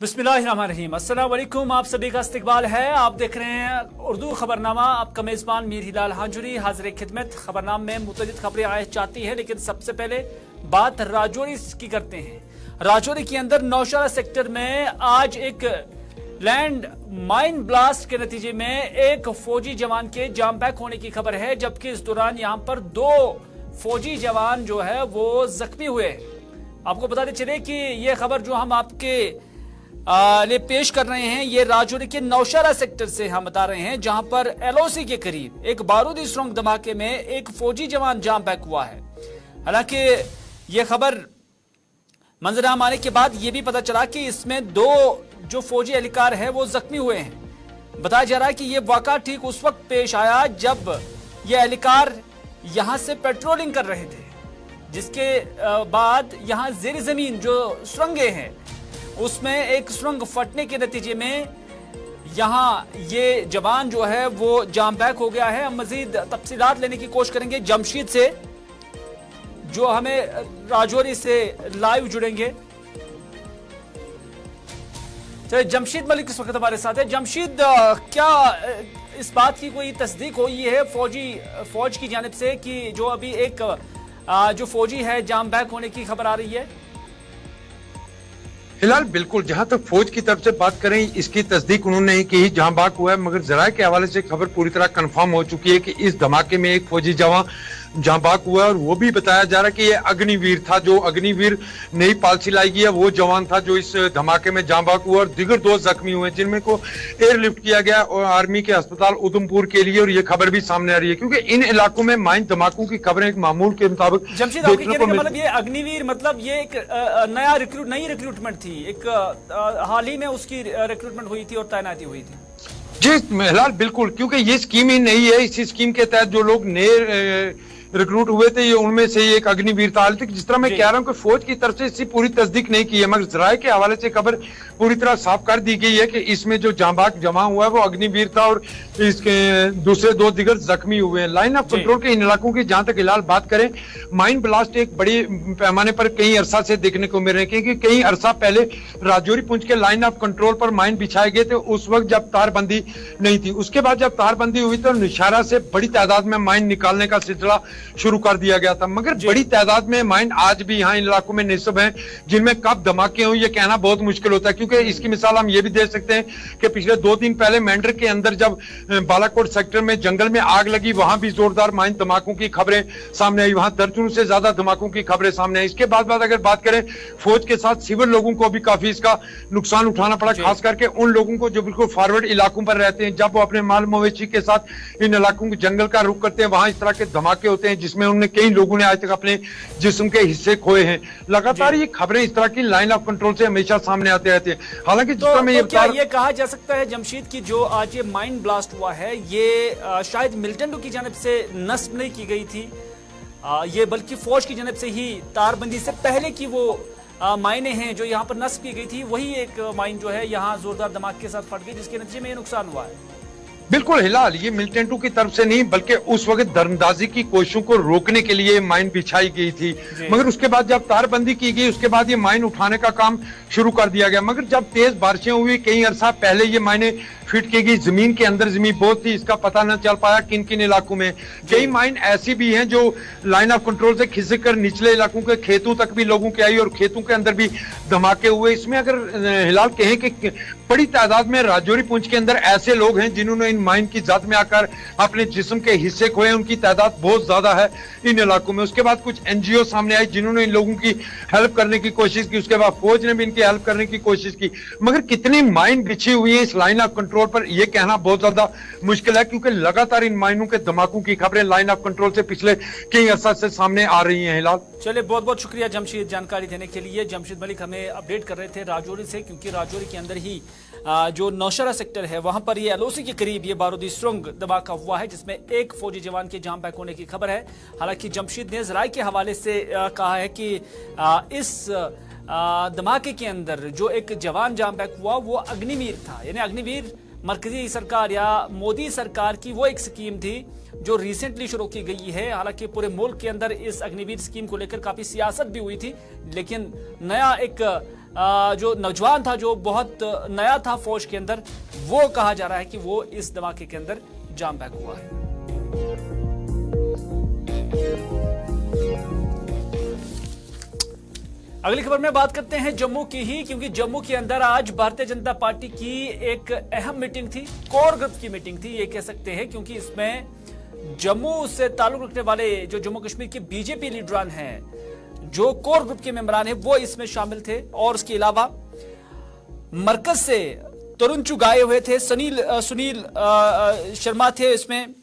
बिस्मिल्लाहिर्रहमानिर्रहीम। अस्सलाम वालेकुम, आप सभी का इस्तकबाल है। आप देख रहे हैं उर्दू खबरनामा। आपका मेज़बान मीर हिलाल हांजुरी हाजिर खिदमत। खबरनाम में मुतअद्दिद खबरें आए जाती हैं, लेकिन सबसे पहले बात राजौरी की करते हैं। राजौरी के अंदर नौशहरा सेक्टर में आज एक लैंड माइन ब्लास्ट के नतीजे में एक फौजी जवान के जाम बैक होने की खबर है, जबकि इस दौरान यहां पर 2 फौजी जवान जो है वो जख्मी हुए। आपको बताते चले कि ये खबर जो हम आपके लिए पेश कर रहे हैं, ये राजौरी के नौशहरा सेक्टर से हम बता रहे हैं, जहां पर एलओसी के करीब एक बारूदी सुरंग धमाके में एक फौजी जवान जाम बैक हुआ है। हालांकि ये खबर मंजराम आने के बाद ये भी पता चला कि इसमें 2 जो फौजी एहलकार है वो जख्मी हुए हैं। बताया जा रहा है कि ये वाक़ा ठीक उस वक्त पेश आया जब ये एहलकार यहां से पेट्रोलिंग कर रहे थे, जिसके बाद यहां ज़ेर ज़मीन जो सुरंगें हैं उसमें एक सुरंग फटने के नतीजे में यहां ये जवान जो है वो जाम बैक हो गया है। हम मजीद तफसीलात लेने की कोशिश करेंगे जमशीद से, जो हमें राजौरी से लाइव जुड़ेंगे। तो जमशीद मलिक इस वक्त हमारे साथ है। जमशीद, क्या इस बात की कोई तस्दीक हुई है फौज की जानिब से कि जो अभी एक जो फौजी है जाम बैक होने की खबर आ रही है? फिलहाल बिल्कुल, जहां तक फौज की तरफ से बात करें, इसकी तस्दीक उन्होंने नहीं की जहां बाक हुआ है, मगर जराये के हवाले से खबर पूरी तरह कंफर्म हो चुकी है कि इस धमाके में एक फौजी जवान जहां बाक हुआ है। और वो भी बताया जा रहा है कि ये अग्निवीर था, जो अग्निवीर नई पॉलिसी लाई गई है, वो जवान था जो इस धमाके में जहां बाक हुआ। और दीगर 2 जख्मी हुए, जिनमें को एयरलिफ्ट किया गया और आर्मी के अस्पताल उधमपुर के लिए। और ये खबर भी सामने आ रही है क्योंकि इन इलाकों में माइन धमाकों की खबरें एक मामूल के मुताबिक जमशीद, आपके कहने का मतलब ये अग्निवीर मतलब ये एक नई रिक्रूटमेंट थी, एक हाल ही में उसकी रिक्रूटमेंट हुई थी और तैनाती हुई थी। जी फिलहाल बिल्कुल, क्योंकि ये स्कीम ही नहीं है। इसी स्कीम के तहत जो लोग नए रिक्रूट हुए थे, ये उनमें से एक अग्निवीर था। जिस तरह मैं कह रहा हूं कि फौज की तरफ से इसकी पूरी तस्दीक नहीं की है, मगर जराये के हवाले से खबर पूरी तरह साफ कर दी गई है कि इसमें जो जांबाक जमा हुआ है वो अग्निवीर था और इसके दूसरे 2 दिगर जख्मी हुए हैं। लाइन ऑफ कंट्रोल के इन इलाकों की जहां तक फिलहाल बात करें, माइन ब्लास्ट एक बड़ी पैमाने पर कई अरसा से देखने को मिल रहे हैं, क्योंकि कई अरसा पहले राजौरी पुंछ के लाइन ऑफ कंट्रोल पर माइन बिछाए गए थे, उस वक्त जब तारबंदी नहीं थी। उसके बाद जब तारबंदी हुई तो नौशहरा से बड़ी तादाद में माइन निकालने का सिलसिला शुरू कर दिया गया था, मगर बड़ी तादाद में माइन आज भी यहाँ इन इलाकों में निस्ब हैं, जिनमें कब धमाके हुए ये कहना बहुत मुश्किल होता है। क्योंकि इसकी मिसाल हम ये भी दे सकते हैं कि पिछले 2 दिन पहले मेंढर के अंदर जब बालाकोट सेक्टर में जंगल में आग लगी, वहां भी जोरदार माइन धमाकों की खबरें सामने आई, वहां दर्जनों से ज्यादा धमाकों की खबरें सामने आई। इसके बाद अगर बात करें, फौज के साथ सिविल लोगों को भी काफी इसका नुकसान उठाना पड़ा, खास करके उन लोगों को जो बिल्कुल फॉरवर्ड इलाकों पर रहते हैं। जब वो अपने माल मवेशी के साथ इन इलाकों के जंगल का रुख करते हैं, वहां इस तरह के धमाके होते हैं जिसमें उन्होंने कई लोगों ने आज तक अपने जिस्म के हिस्से खोए हैं। लगातार ये खबरें इस तरह की लाइन ऑफ कंट्रोल से हमेशा सामने आते रहते हैं। हालांकि क्या ये कहा जा सकता है जमशीद की जो आज ये माइन ब्लास्ट हुआ है, ये शायद मिलिटेंटों की जानिब से नस्ब नहीं की गई थी, ये बल्कि फौज की जानिब से ही तारबंदी से पहले की वो माइने हैं जो यहाँ पर नस्ब की गई थी, वही एक माइन जो है यहाँ जोरदार धमाके के साथ फट गई, जिसके नतीजे में ये नुकसान हुआ है? बिल्कुल हिलाल, ये मिलिटेंटों की तरफ से नहीं बल्कि उस वक्त दरअंदाजी की कोशिशों को रोकने के लिए माइन बिछाई गई थी, मगर उसके बाद जब तारबंदी की गई उसके बाद ये माइन उठाने का काम शुरू कर दिया गया। मगर जब तेज बारिशें हुई कई अरसा पहले ये माइने फिट की गई, जमीन के अंदर जमीन बहुत थी, इसका पता न चल पाया किन किन इलाकों में। कई माइन ऐसी भी हैं जो लाइन ऑफ कंट्रोल से खिसक कर निचले इलाकों के खेतों तक भी लोगों के आई और खेतों के अंदर भी धमाके हुए। इसमें अगर हिलाल कहें कि बड़ी तादाद में राजौरी पुंछ के अंदर ऐसे लोग हैं जिन्होंने इन माइन की जात में आकर अपने जिस्म के हिस्से खोए, उनकी तादाद बहुत ज्यादा है इन इलाकों में। उसके बाद कुछ एनजीओ सामने आई जिन्होंने इन लोगों की हेल्प करने की कोशिश की, उसके बाद फौज ने भी इनकी हेल्प करने की कोशिश की, मगर कितनी माइन बिछी हुई है इस लाइन ऑफ कंट्रोल पर यह कहना बहुत ज्यादा मुश्किल है, क्योंकि लगातार इन माइनों के धमाकों की खबरें लाइन ऑफ कंट्रोल से पिछले कई अरसा से सामने आ रही है। हिलाल, चलिए बहुत बहुत शुक्रिया जमशीद जानकारी देने के लिए। जमशीद मलिक हमें अपडेट कर रहे थे राजौरी से, क्योंकि राजौरी के अंदर ही जो नौशहरा सेक्टर है वहां पर ये एलओसी के करीब ये बारूदी सुरंग धमाका हुआ है, जिसमें एक फौजी जवान के जाम बैक होने की खबर है। हालांकि जमशीद ने जराये के हवाले से कहा है कि इस धमाके के अंदर जो एक जवान जाम बैक हुआ वो अग्निवीर था, यानी अग्निवीर मरकजी सरकार या मोदी सरकार की वो एक स्कीम थी जो रिसेंटली शुरू की गई है। हालांकि पूरे मुल्क के अंदर इस अग्निवीर स्कीम को लेकर काफी सियासत भी हुई थी, लेकिन नया एक जो नौजवान था, जो बहुत नया था फौज के अंदर, वो कहा जा रहा है कि वो इस धमाके के अंदर जाम बैक हुआ है। अगली खबर में बात करते हैं जम्मू की ही, क्योंकि जम्मू के अंदर आज भारतीय जनता पार्टी की एक अहम मीटिंग थी, कोर ग्रुप की मीटिंग थी ये कह सकते हैं, क्योंकि इसमें जम्मू से ताल्लुक रखने वाले जो जम्मू कश्मीर के बीजेपी लीडरान हैं, जो कोर ग्रुप के मेंबरान हैं, वो इसमें शामिल थे। और उसके अलावा मरकज से तरुण चुग आए हुए थे, सुनील शर्मा थे, इसमें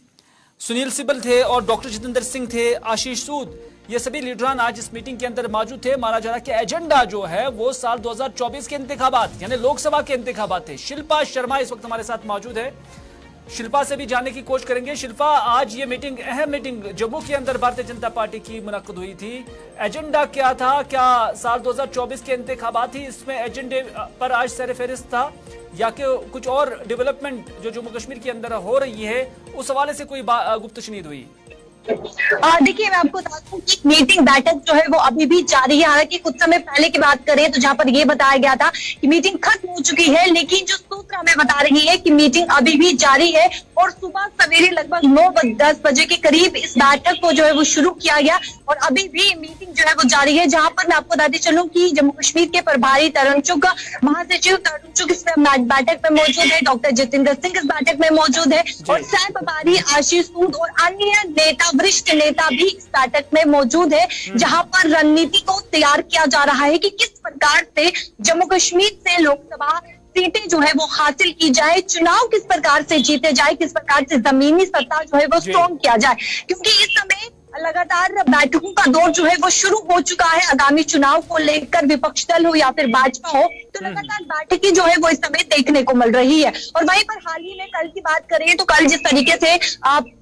सुनील सिब्बल थे और डॉक्टर जितेंद्र सिंह थे, आशीष सूद, ये सभी लीडरान आज इस मीटिंग के अंदर मौजूद थे। माना जा रहा है कि एजेंडा जो है वो साल 2024 के इंतखाबात यानी लोकसभा के इंतखाबात थे। शिल्पा शर्मा इस वक्त हमारे साथ मौजूद है, शिल्पा से भी जानने की कोशिश करेंगे। शिल्पा, आज ये मीटिंग, अहम मीटिंग जम्मू के अंदर भारतीय जनता पार्टी की मुनक्कद हुई थी, एजेंडा क्या था? क्या साल 2024 के इंतखाबात ही इसमें एजेंडे पर आज सर फहरिस्त था, या कि कुछ और डेवलपमेंट जो जम्मू कश्मीर के अंदर हो रही है उस हवाले से कोई गुफ्तशनीद हुई? देखिए, मैं आपको बता दूं कि मीटिंग बैठक जो है वो अभी भी जारी है। हालांकि कुछ समय पहले की बात करें तो जहां पर ये बताया गया था कि मीटिंग खत्म हो चुकी है, लेकिन जो सूत्र हमें बता रही है कि मीटिंग अभी भी जारी है और सुबह सवेरे लगभग 9-10 बजे के करीब इस बैठक को जो है वो शुरू किया गया और अभी भी मीटिंग जो है वो जारी है। जहां पर मैं आपको बताती चलूं कि जम्मू कश्मीर के प्रभारी तरुण चुग, महासचिव तरुण चुग इस बैठक में मौजूद है, डॉक्टर जितेंद्र सिंह इस बैठक में मौजूद है और सह प्रभारी आशीष सूद और अन्य नेता, वरिष्ठ नेता भी इस बैठक में मौजूद है, जहां पर रणनीति को तैयार किया जा रहा है कि किस प्रकार से जम्मू कश्मीर से लोकसभा सीटें जो है वो हासिल की जाए, चुनाव किस प्रकार से जीते जाए, किस प्रकार से जमीनी सत्ता जो है वो स्ट्रॉन्ग किया जाए। क्योंकि इस समय लगातार बैठकों का दौर जो है वो शुरू हो चुका है। आगामी चुनाव को लेकर विपक्ष दल हो या फिर भाजपा हो, तो लगातार बैठकें जो है वो इस समय देखने को मिल रही है। और वहीं पर हाल ही में कल की बात करें तो कल जिस तरीके से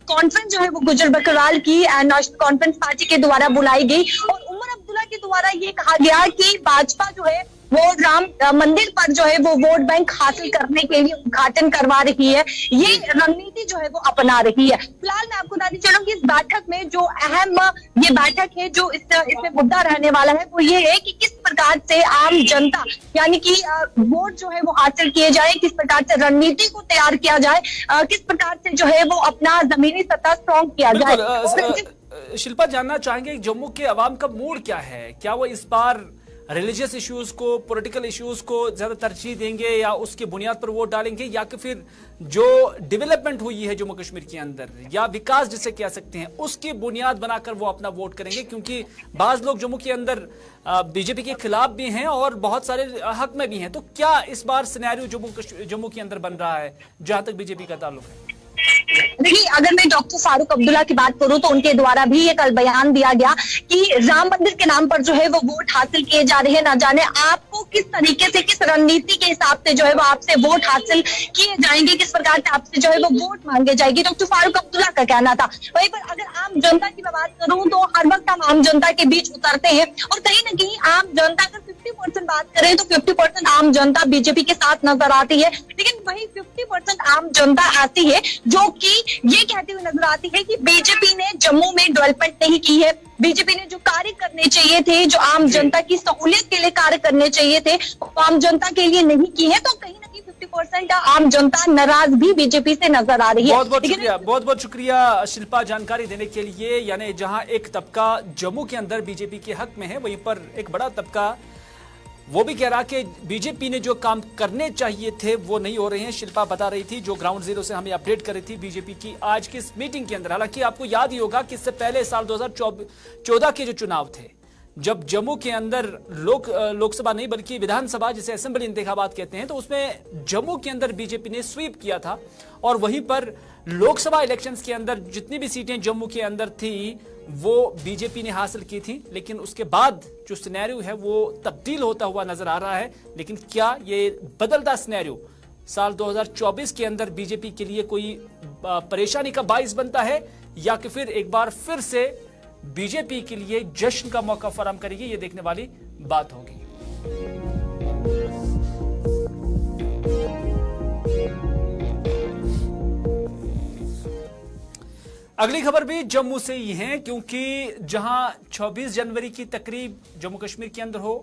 कॉन्फ्रेंस जो है वो गुजर बकरवाल की नेशनल कॉन्फ्रेंस पार्टी के द्वारा बुलाई गई और उमर अब्दुल्ला के द्वारा ये कहा गया कि भाजपा जो है वो राम मंदिर पर जो है वो वोट बैंक हासिल करने के लिए उद्घाटन करवा रही है, ये रणनीति जो है वो अपना रही है। फिलहाल मैं आपको बताती चलूं कि इस बैठक में जो अहम ये बैठक है, जो इसमें मुद्दा रहने वाला है वो ये है कि किस प्रकार से आम जनता यानी कि वोट जो है वो हासिल किए जाए, किस प्रकार से रणनीति को तैयार किया जाए, किस प्रकार से जो है वो अपना जमीनी सत्ता स्ट्रॉन्ग किया जाए। शिल्पा, जानना चाहेंगे जम्मू के अवाम का मूड क्या है? क्या वो इस बार रिलीजियस इश्यूज को, पॉलिटिकल इश्यूज को ज्यादा तरजीह देंगे या उसके बुनियाद पर वोट डालेंगे, या कि फिर जो डेवलपमेंट हुई है जम्मू कश्मीर के अंदर या विकास जिसे कह सकते हैं उसकी बुनियाद बनाकर वो अपना वोट करेंगे? क्योंकि बाज लोग जम्मू के अंदर बीजेपी के खिलाफ भी हैं और बहुत सारे हक में भी हैं। तो क्या इस बार सिनेरियो जम्मू के अंदर बन रहा है जहां तक बीजेपी का ताल्लुक है? देखिए, अगर मैं डॉक्टर फारूक अब्दुल्ला की बात करूं तो उनके द्वारा भी ये कल बयान दिया गया कि राम मंदिर के नाम पर जो है वो वोट हासिल किए जा रहे हैं, ना जाने आपको किस तरीके से, किस रणनीति के हिसाब से जो है वो आपसे वोट हासिल किए जाएंगे, किस प्रकार से आपसे जो है वो वोट मांगे जाएगी। डॉक्टर फारूक अब्दुल्ला का कहना था। वहीं पर अगर आम जनता की मैं बात करूं तो हर वक्त हम आम जनता के बीच उतरते हैं और कहीं ना कहीं आम जनता, अगर 50% बात करें तो 50% आम जनता बीजेपी के साथ नजर आती है, लेकिन वही 50% आम जनता आती है जो कि ये कहती हुई नजर आती है कि बीजेपी ने जम्मू में डेवलपमेंट नहीं की है, बीजेपी ने जो कार्य करने चाहिए थे, जो आम जनता की सहूलियत के लिए कार्य करने चाहिए थे, वो आम जनता के लिए नहीं की है। तो कहीं ना कहीं 50% आम जनता नाराज भी बीजेपी से नजर आ रही है। बहुत बहुत शुक्रिया शिल्पा जानकारी देने के लिए। यानी जहां एक तबका जम्मू के अंदर बीजेपी के हक में है, वहीं पर एक बड़ा तबका वो भी कह रहा कि बीजेपी ने जो काम करने चाहिए थे वो नहीं हो रहे हैं। शिल्पा बता रही थी, जो ग्राउंड जीरो से हमें अपडेट कर रही थी बीजेपी की आज की इस मीटिंग के अंदर। हालांकि आपको याद ही होगा कि इससे पहले साल 2014 के जो चुनाव थे, जब जम्मू के अंदर लोकसभा नहीं बल्कि विधानसभा जिसे असेंबली इंतखाबात कहते हैं, तो उसमें जम्मू के अंदर बीजेपी ने स्वीप किया था और वहीं पर लोकसभा इलेक्शंस के अंदर जितनी भी सीटें जम्मू के अंदर थी वो बीजेपी ने हासिल की थी। लेकिन उसके बाद जो सिनेरियो है वो तब्दील होता हुआ नजर आ रहा है। लेकिन क्या ये बदलता सिनेरियो साल 2024 के अंदर बीजेपी के लिए कोई परेशानी का बाइस बनता है, या कि फिर एक बार फिर से बीजेपी के लिए जश्न का मौका फराहम करेगी? ये देखने वाली बात होगी। अगली खबर भी जम्मू से ही है, क्योंकि जहां 26 जनवरी की तकरीब जम्मू कश्मीर के अंदर हो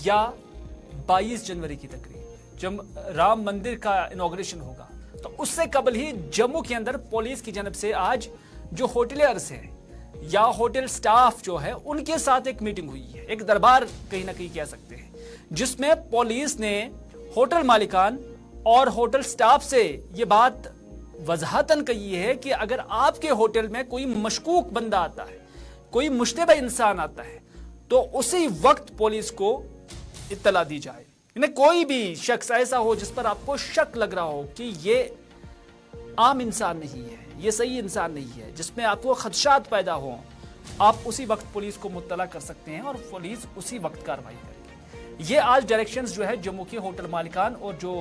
या 22 जनवरी की तकरीब जब राम मंदिर का इनॉग्रेशन होगा, तो उससे कबल ही जम्मू के अंदर पुलिस की जानब से आज जो होटलियर्स हैं या होटल स्टाफ जो है उनके साथ एक मीटिंग हुई है, एक दरबार कहीं ना कहीं कह सकते हैं, जिसमें पुलिस ने होटल मालिकान और होटल स्टाफ से ये बात वजहतन कही है कि अगर आपके होटल में कोई मशकूक बंदा आता है, कोई मुश्तबा इंसान आता है, तो उसी वक्त पुलिस को इत्तला दी जाए। यानी कोई भी शख्स ऐसा हो जिस पर आपको शक लग रहा हो कि ये आम इंसान नहीं है, ये सही इंसान नहीं है, जिसमें आपको खदशात पैदा हो, आप उसी वक्त पुलिस को मुत्तला कर सकते हैं और पुलिस उसी वक्त कार्रवाई करेगी। ये आज डायरेक्शंस जो है जम्मू के होटल मालिकान और जो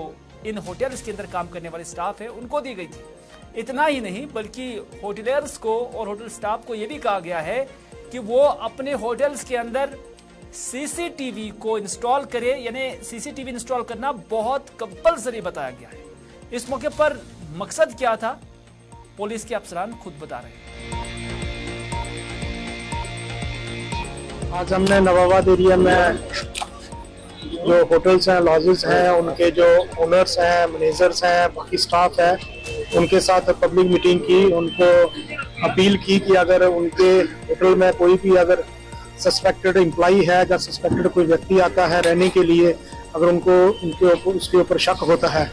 इन होटल्स के अंदर काम करने वाले स्टाफ है उनको दी गई थी। इतना ही नहीं बल्कि होटलियर्स को और होटल स्टाफ को यह भी कहा गया है कि वो अपने होटल्स के अंदर सीसीटीवी को इंस्टॉल करे, यानी सीसीटीवी इंस्टॉल करना बहुत कंपल्सरी बताया गया है। इस मौके पर मकसद क्या था, पुलिस के अफसरान खुद बता रहे हैं। आज हमने नवाबाद एरिया में जो होटल्स हैं, लॉजेस हैं, उनके जो ओनर्स हैं, मैनेजर्स हैं, बाकी स्टाफ है, उनके साथ पब्लिक मीटिंग की। उनको अपील की कि अगर उनके होटल में कोई भी अगर सस्पेक्टेड एम्प्लॉई है या सस्पेक्टेड कोई व्यक्ति आता है रहने के लिए, अगर उनको उसके ऊपर शक होता है,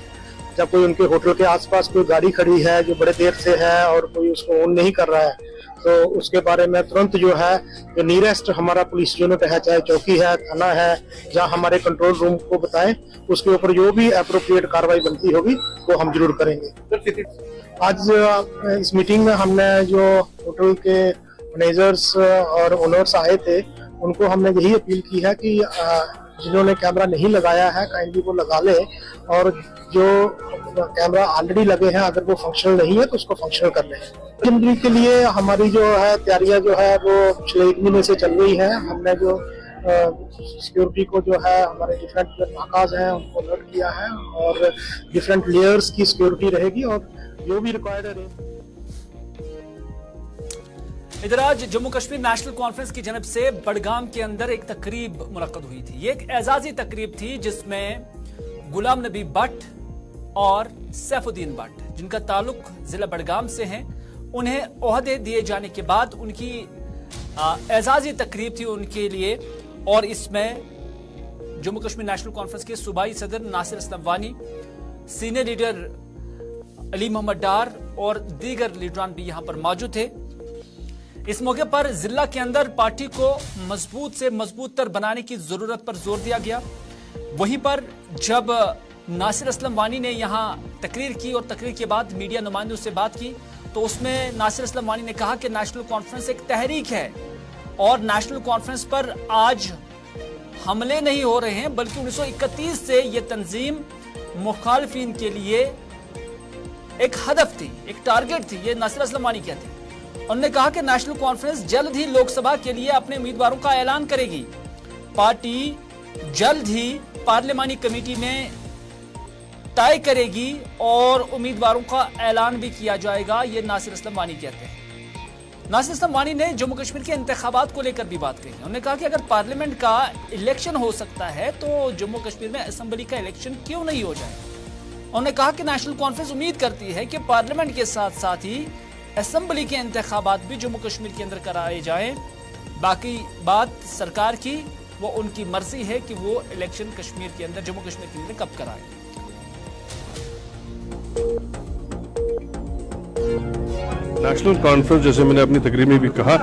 जब कोई उनके होटल के आसपास कोई गाड़ी खड़ी है जो बड़े देर से है और कोई उसको ऑन नहीं कर रहा है, तो उसके बारे में तुरंत जो है जो नियरेस्ट हमारा पुलिस यूनिट है, चाहे चौकी है, थाना है, या हमारे कंट्रोल रूम को बताएं, उसके ऊपर जो भी एप्रोप्रिएट कार्रवाई बनती होगी वो हम जरूर करेंगे। आज इस मीटिंग में हमने जो होटल के मैनेजर्स और ओनर्स आए थे, उनको हमने यही अपील की है कि जिन्होंने कैमरा नहीं लगाया है काइंडली वो लगा ले, और जो कैमरा ऑलरेडी लगे हैं अगर वो फंक्शनल नहीं है तो उसको फंक्शनल कर ले। जनवरी के लिए हमारी जो है तैयारियां जो है वो पिछले 1 महीने से चल रही है। हमने जो सिक्योरिटी को जो है हमारे डिफरेंट नाकाज हैं उनको अलर्ट किया है और डिफरेंट लेयर्स की सिक्योरिटी रहेगी और जो भी रिक्वायर्ड है। इधर आज जम्मू कश्मीर नेशनल कॉन्फ्रेंस की जानब से बडगाम के अंदर एक तकरीब मुनक्कद हुई थी। ये एक एजाजी तकरीब थी जिसमें गुलाम नबी भट्ट और सैफुद्दीन भट्ट, जिनका ताल्लुक जिला बडगाम से है, उन्हें ओहदे दिए जाने के बाद उनकी एजाजी तकरीब थी उनके लिए। और इसमें जम्मू कश्मीर नेशनल कॉन्फ्रेंस के सूबाई सदर नासिर असलम वानी, सीनियर लीडर अली मोहम्मद डार और दीगर लीडरान भी यहां पर मौजूद थे। इस मौके पर जिला के अंदर पार्टी को मजबूत से मजबूत तर बनाने की जरूरत पर जोर दिया गया। वहीं पर जब नासिर असलम वानी ने यहां तकरीर की और तकरीर के बाद मीडिया नुमाइंदों से बात की, तो उसमें नासिर असलम वानी ने कहा कि नेशनल कॉन्फ्रेंस एक तहरीक है और नेशनल कॉन्फ्रेंस पर आज हमले नहीं हो रहे हैं, बल्कि 1931 से ये तंजीम मुखालफिन के लिए एक हदफ थी, एक टारगेट थी। ये नासिर असलम वानी कहते हैं। उन्होंने कहा कि नेशनल कॉन्फ्रेंस जल्द ही लोकसभा के लिए अपने उम्मीदवारों का ऐलान करेगी। पार्टी जल्द ही पार्लियामानी कमेटी में तय करेगी और उम्मीदवारों का ऐलान भी किया जाएगा, ये नासिर असलम वानी कहते हैं। नासिर असलम वानी ने जम्मू कश्मीर के इंतखाबात को लेकर भी बात कही। उन्होंने कहा कि अगर पार्लियामेंट का इलेक्शन हो सकता है तो जम्मू कश्मीर में असेंबली का इलेक्शन क्यों नहीं हो जाए। उन्होंने कहा कि नेशनल कॉन्फ्रेंस उम्मीद करती है कि पार्लियामेंट के साथ साथ ही असेंबली के इंतखाबात भी जम्मू कश्मीर के अंदर कराए जाएं। बाकी बात सरकार की, वो उनकी मर्जी है कि वो इलेक्शन कश्मीर के अंदर, जम्मू कश्मीर के अंदर कब कराए। नेशनल कॉन्फ्रेंस, जैसे मैंने अपनी तकरीर में भी कहा,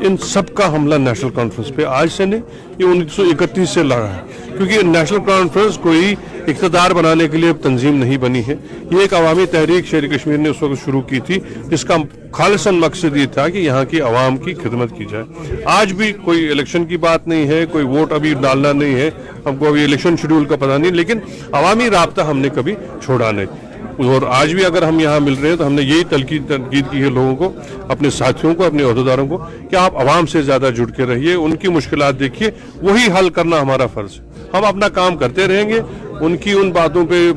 इन सब का हमला नेशनल कॉन्फ्रेंस पे आज से नहीं, ये 1931 से लड़ा है। क्योंकि नेशनल कॉन्फ्रेंस कोई इक़्तिदार बनाने के लिए तंजीम नहीं बनी है। ये एक अवामी तहरीक शेर कश्मीर ने उस वक्त शुरू की थी, जिसका खालिसन मकसद ये था कि यहाँ की आवाम की खिदमत की जाए। आज भी कोई इलेक्शन की बात नहीं है, कोई वोट अभी डालना नहीं है, हमको अभी इलेक्शन शेड्यूल का पता नहीं, लेकिन अवामी राब्ता हमने कभी छोड़ा नहीं। और आज भी अगर हम यहाँ मिल रहे हैं तो हमने यही तनकीद की है लोगों को, अपने साथियों को, अपने ओहदेदारों को, कि आप आवाम से ज्यादा जुड़ के रहिए, उनकी मुश्किलात देखिए, वही हल करना हमारा फर्ज है। हम अपना काम करते रहेंगे, उनकी उन बातों पे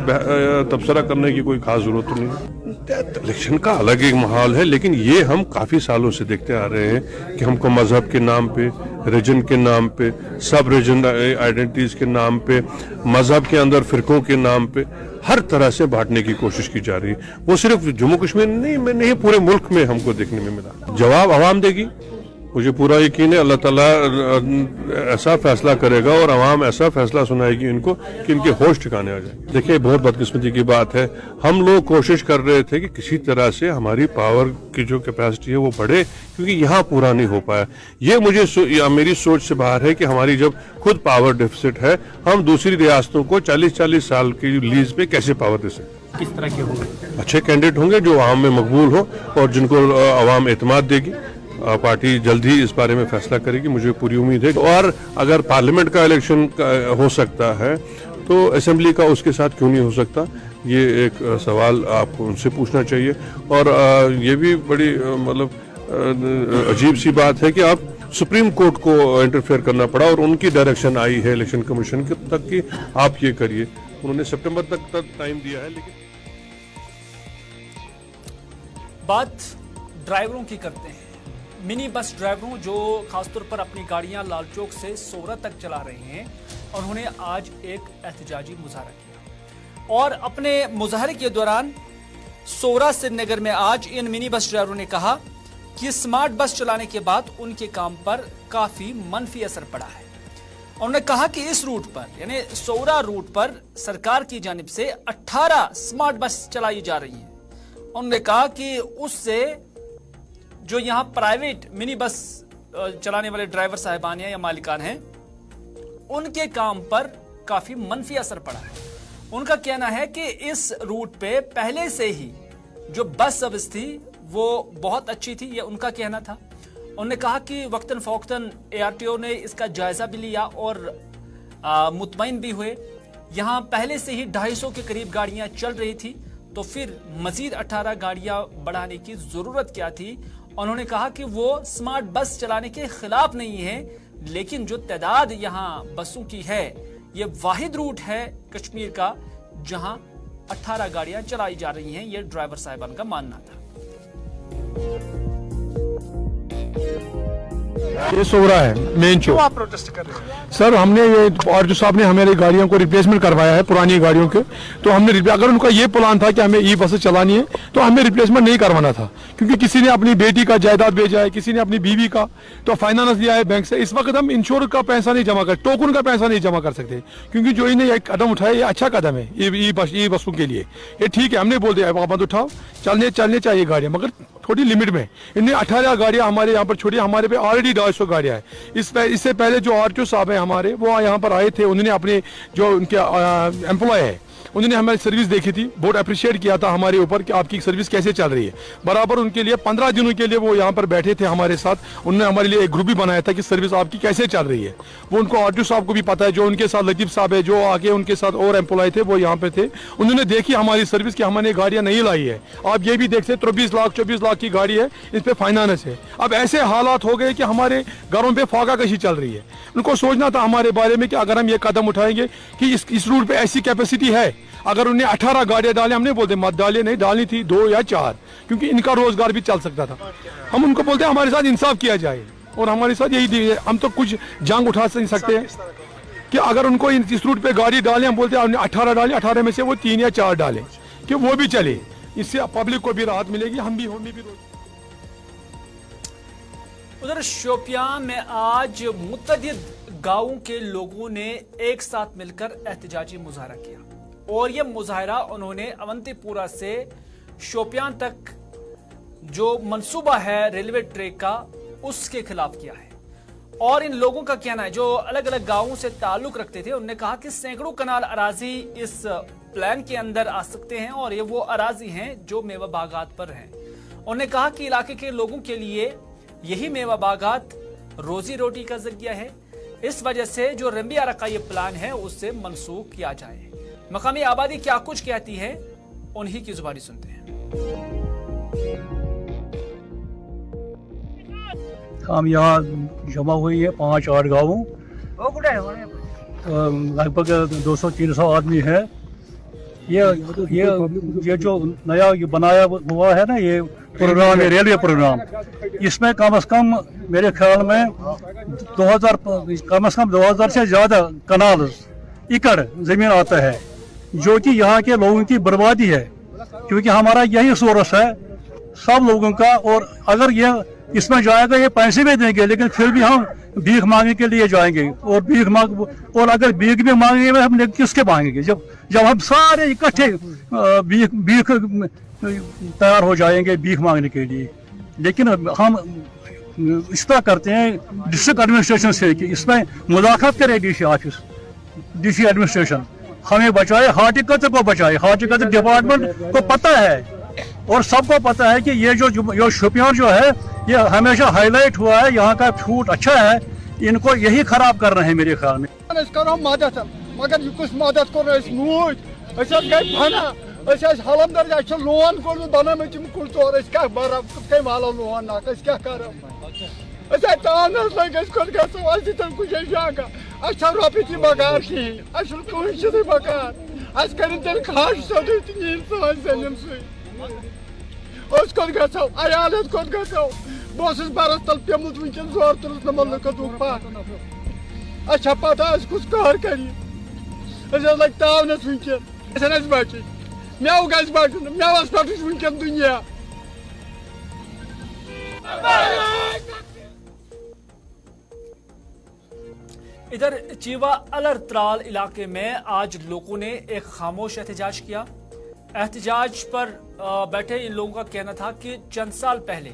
तबसरा करने की कोई खास जरूरत नहीं है। इलेक्शन का अलग एक माहौल है, लेकिन ये हम काफी सालों से देखते आ रहे हैं कि हमको मजहब के नाम पे, रीजन के नाम पे, सब रीजन आइडेंटिटीज के नाम पे, मजहब के अंदर फिरकों के नाम पे हर तरह से बांटने की कोशिश की जा रही है। वो सिर्फ जम्मू कश्मीर नहीं, पूरे मुल्क में हमको देखने में मिला। जवाब आवाम देगी, मुझे पूरा यकीन है अल्लाह ताला ऐसा फैसला करेगा और आवाम ऐसा फैसला सुनाएगी इनको कि इनके होश ठिकाने आ जाए। देखिए, बहुत बदकिस्मती की बात है, हम लोग कोशिश कर रहे थे कि किसी तरह से हमारी पावर की जो कैपेसिटी है वो बढ़े, क्योंकि यहाँ पूरा नहीं हो पाया। ये मेरी सोच से बाहर है कि हमारी जब खुद पावर डेफिसिट है, हम दूसरी रियासतों को 40-40 साल की लीज पे कैसे पावर दे सकते। किस तरह के होंगे? अच्छे कैंडिडेट होंगे जो आवाम में मकबूल हो और जिनको आवाम एतमाद देगी। पार्टी जल्द ही इस बारे में फैसला करेगी, मुझे पूरी उम्मीद है। और अगर पार्लियामेंट का इलेक्शन हो सकता है तो असेंबली का उसके साथ क्यों नहीं हो सकता, ये एक सवाल आपको उनसे पूछना चाहिए। और ये भी बड़ी मतलब अजीब सी बात है कि आप सुप्रीम कोर्ट को इंटरफेयर करना पड़ा और उनकी डायरेक्शन आई है इलेक्शन कमीशन तक कि आप ये करिए। उन्होंने सितंबर तक टाइम दिया है। लेकिन बात ड्राइवरों की करते हैं, मिनी बस ड्राइवरों जो खासतौर पर अपनी गाड़ियां लाल चौक से सोरा तक चला रहे हैं। उन्होंने आज एक एहतजाजी मुजाहरा किया और अपने मुजाहरे के दौरान सोरा श्रीनगर में आज इन मिनी बस ड्राइवरों ने कहा कि स्मार्ट बस चलाने के बाद उनके काम पर काफी मनफी असर पड़ा है। उन्होंने कहा कि इस रूट पर यानी सोरा रूट पर सरकार की जानिब से 18 स्मार्ट बस चलाई जा रही है। उन्होंने कहा कि उससे जो यहाँ प्राइवेट मिनी बस चलाने वाले ड्राइवर साहिबान या मालिकान हैं, उनके काम पर काफी मनफी असर पड़ा है। उनका कहना है कि इस रूट पे पहले से ही जो बस सर्विस थी वो बहुत अच्छी थी, ये उनका कहना था। उन्होंने कहा कि वक्तन फौक्तन ARTO ने इसका जायजा भी लिया और मुतमईन भी हुए। यहाँ पहले से ही 250 के करीब गाड़ियां चल रही थी, तो फिर मजीद 18 गाड़ियां बढ़ाने की जरूरत क्या थी। उन्होंने कहा कि वो स्मार्ट बस चलाने के खिलाफ नहीं है, लेकिन जो तादाद यहाँ बसों की है, ये वाहिद रूट है कश्मीर का जहां 18 गाड़ियां चलाई जा रही हैं। ये ड्राइवर साहिबान का मानना था। ये सोरा है मेन चौक। आप प्रोटेस्ट कर रहे हैं? सर, हमने ये आरटीओ साहब ने हमारी गाड़ियों को रिप्लेसमेंट करवाया है, पुरानी गाड़ियों के। तो हमने अगर उनका ये प्लान था कि हमें ई बसें चलानी है तो हमें रिप्लेसमेंट नहीं करवाना था, क्योंकि किसी ने अपनी बेटी का जायदाद भेजा है, किसी ने अपनी बीवी का, तो फाइनेंस लिया है बैंक से। इस वक्त हम इंश्योर का पैसा नहीं जमा कर, टोकन का पैसा नहीं जमा कर सकते, क्योंकि जो इन्हें ये कदम उठाया ये अच्छा कदम है ई बसों के लिए। ये ठीक है, हमने बोल दिया आप मत उठाओ, चलने चाहिए गाड़ियां, मगर थोड़ी लिमिट में। इन्हें 18 गाड़ियां हमारे यहाँ पर छोड़ी, हमारे पे ऑलरेडी 250 गाड़ियां है। इससे पहले जो आरटीओ साहब है हमारे, वो यहाँ पर आए थे, उन्होंने अपने जो उनके एम्प्लॉय है उन्होंने हमारी सर्विस देखी थी, बहुत अप्रिशिएट किया था हमारे ऊपर कि आपकी सर्विस कैसे चल रही है। बराबर उनके लिए 15 दिनों के लिए वो यहाँ पर बैठे थे हमारे साथ। उन्होंने हमारे लिए एक ग्रुप भी बनाया था कि सर्विस आपकी कैसे चल रही है। वो उनको आरटीओ साहब को भी पता है, जो उनके साथ लतीफ साहब है, जो आगे उनके साथ और एम्प्लॉय थे वो यहाँ पे थे। उन्होंने देखी हमारी सर्विस कि हमने गाड़ियाँ नहीं लाई है। आप ये भी देखते 23 लाख 24 लाख की गाड़ी है, इस पे फाइनेंस है। अब ऐसे हालात हो गए कि हमारे घरों पे फाका कशी चल रही है। उनको सोचना था हमारे बारे में कि अगर हम ये कदम उठाएंगे कि इस रूट पे ऐसी कैपेसिटी है, अगर उन्हें 18 गाड़ियां डाले, हमने बोलते मत डाले, नहीं डालनी थी 2 या 4, क्योंकि इनका रोजगार भी चल सकता था। हम उनको बोलते हमारे साथ इंसाफ किया जाए, और हमारे साथ यही, हम तो कुछ जंग उठा नहीं सकते हैं कि अगर उनको इस रूट पे गाड़ी डालें, हम बोलते हैं 18 डालें, 18 में से वो 3 या 4 डालें कि वो भी चले, इससे पब्लिक को भी राहत मिलेगी, हम भी उधर शोपियां में आज मुतअद्दिद गांवों के लोगों ने एक साथ मिलकर एहतजाजी मुजाहरा किया, और ये मुजाहरा उन्होंने अवंतीपुरा से शोपियां तक जो मंसूबा है रेलवे ट्रैक का, उसके खिलाफ किया है। और इन लोगों का कहना है, जो अलग अलग गांवों से ताल्लुक रखते थे, उन्होंने कहा कि सैकड़ों कनाल अराजी इस प्लान के अंदर आ सकते हैं, और ये वो अराजी हैं जो मेवा बागात पर हैं। उन्होंने कहा कि इलाके के लोगों के लिए यही मेवा बागात रोजी रोटी का जरिया है। इस वजह से जो रंबियारा का ये प्लान है उससे मनसूख किया जाए। मकामी आबादी क्या कुछ कहती है, उन्हीं की जुबानी सुनते हैं। हम यहाँ जमा हुई है 5-8 गाँवों, लगभग 200-300 आदमी है। ये जो नया ये बनाया हुआ है ना, ये प्रोग्राम, ये रेलवे प्रोग्राम, इसमें कम से कम मेरे ख्याल में 2000 से ज़्यादा कनाल एकड़ ज़मीन आता है, जो कि यहाँ के लोगों की बर्बादी है, क्योंकि हमारा यही सोर्स है सब लोगों का। और अगर ये इसमें जाएगा, ये पैसे भी देंगे, लेकिन फिर भी हम भीख मांगने के लिए जाएंगे और अगर भीख भी मांगेंगे हम किसके मांगेंगे, जब हम सारे इकट्ठे भीख तैयार हो जाएंगे भीख मांगने के लिए। लेकिन हम इस तरह करते हैं डिस्ट्रिक्ट एडमिनिस्ट्रेशन से कि इसमें मुलाकात करे डीसी एडमिनिस्ट्रेशन, हमें बचाए, हार्टिकल्चर को बचाए। हार्टिकल्चर डिपार्टमेंट को पता है और सबको पता है कि ये जो शोपियान जो है ये हमेशा हाईलाइट हुआ है, यहाँ का फूड अच्छा है, इनको यही खराब कर रहे हैं मेरे ख्याल में। मदद मगर यह मदद कोर मूज गई बना हलमदर्ज लोन कोर बना तम कुल चोर क्या बर कम वालो लोन ना क्या कर तानस लगे कुछ अच्छा रोपी थी बगार कहें कह बगार कर तेल खाश सोद सलम कोत गो अयाल कोत गो बस बरस तल पेमुत वनकन जोर तुलस नमक पा अच्छा पता कुछ कहर कर लग तावनस वनकन बच मेव गज बचन मेवस पे वनकन दुनिया। इधर चीवा अलर त्राल इलाके में आज लोगों ने एक खामोश एहतजाज किया। एहतजाज पर बैठे इन लोगों का कहना था कि चंद साल पहले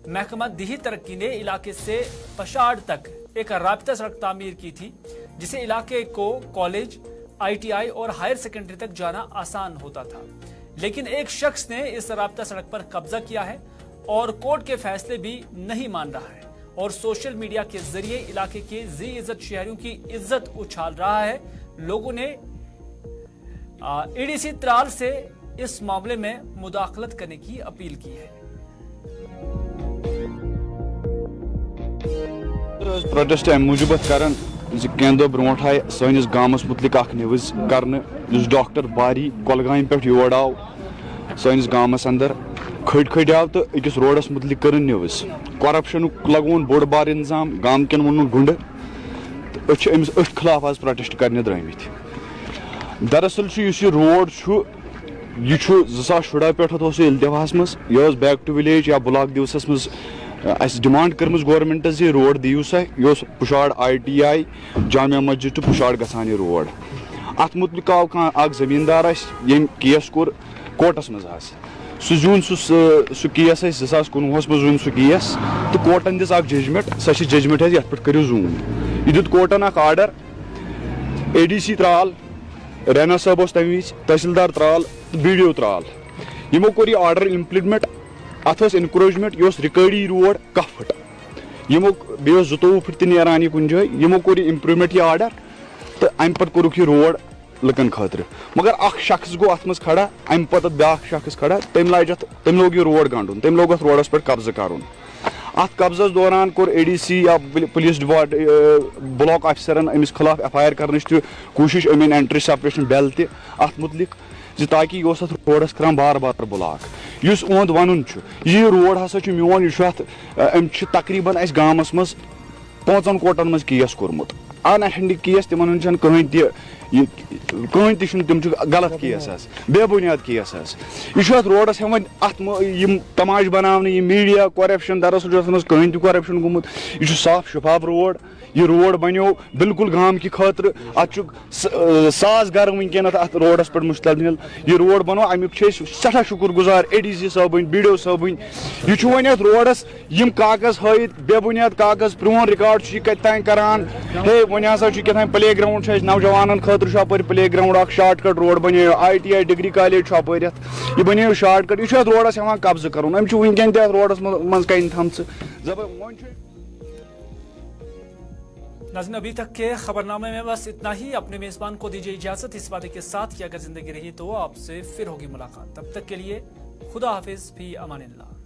महकमा दिही तरक्की ने इलाके से पशाड़ तक एक राब्ता सड़क तामीर की थी, जिसे इलाके को कॉलेज, ITI और हायर सेकेंडरी तक जाना आसान होता था। लेकिन एक शख्स ने इस राब्ता सड़क पर कब्जा किया है और कोर्ट के फैसले भी नहीं मान रहा है और सोशल मीडिया के जरिए इलाके के जी इज्जत शहरियों की इज्जत उछाल रहा है। लोगों ने EDC त्राल से इस मामले में मुदाखलत करने की अपील की है। प्रोटेस्ट अम मूजूब कर दो ब्रो आए सैनिस गामस मुतलिक न्यूज कर डॉक्टर बारी कोलगाम पे योर आव सैनिस गामस अंदर खड़ आव तो अकिस रोडस मुतलिक कर न्यूज करप्शन लगोन बोड़ बार इंतजाम गाम कन वोन गुंड तो अमिस अथ खिलाफ आज प्रोटेस्ट करने द्रमित। दरअसल यह रोड यह 2014 पे इल्तवास मज यह बैक टू विलेज या ब्लॉक दिवस मज डिमांड कर्म गवर्नमेंटस ये रोड दियो सा यह पुशाड़ ITI Jamia Masjid to पुशाड़ गसान road अत मुतलिक आव जमींदार यम केस कोर कोर्टस मज जून सह केस 2019 मज जून सह केस तो कोर्टन दिस जजमेंट सह जजमेंट ये पे करो जून यह दुत कोर्टन आर्डर ADC त्राल रैना साहब तम वज तहसीलदार त्राल BDO त्राल यमो कोर यह आर्डर इम्प्लीमेंट अत इनक्रोचमेंट यह रिकड़ी रोड 1 फुट यमो बे 22 फुट नान यह कुन जाए यमो कोर इम्प्रूवमेंट यह आर्डर तो अम पे कोरुक यह रोड लुकन खतर मगर अख शख्स गो अत मज खड़ा अम पे ब्या शख्स खड़ा तम लोग यह रोड गंडुन तम लोग रोडस पे कब्जा कर अत कब्जस दौरान कोर ADC या पुलिस ब्लॉक अफसरन अमिस खिलाफ FIR कर कोशिश अमिन एंट्री सेपरेशन बेल तथ मुतलिक ताकि यह रोडस कर बार बार ब्लॉक इस ओंद वन यह रोड हसा मोन यह तकरीबन अस गामस मज 5 कोर्टन मज केस कोर्मुत अनअटेंडेड केस तिमन कहन तम गलत केस बेबुनियाद केस यह रोडस हेवन अत तमाश बनाने मीडिया करप्शन दरअसल कहन करप्शन गोमुत यह साफ शफाफ रोड यह रोड बनो बिल्कुल गाम की खतर अत 1000 घर वनकन अत रोडस पे मुश्तमिल यह रोड बनो अमुक सठा शुक्र गुजार ADC साहबन BDO साहबन यह वन रोडस यम कागज हाथ बेबुनियाद कागज प्रोन रिकॉर्ड कत तान करान हे वन हसा क्या प्ले ग्राउंड नौजवान खतर अपर प्ले ग्राउंड शार्टकट रोड बनो ITI डिग्री कॉलेज अपर यह बनो शार्टकट यह रोडस हेवान कब्जा कर वनकन तथ रोडस मज कन थम नाज़रीन अभी तक के खबरनामे में बस इतना ही। अपने मेजबान को दीजिए इजाजत इस वादे के साथ कि अगर जिंदगी रही तो आपसे फिर होगी मुलाकात। तब तक के लिए खुदा हाफिज, फी अमानिल्लाह।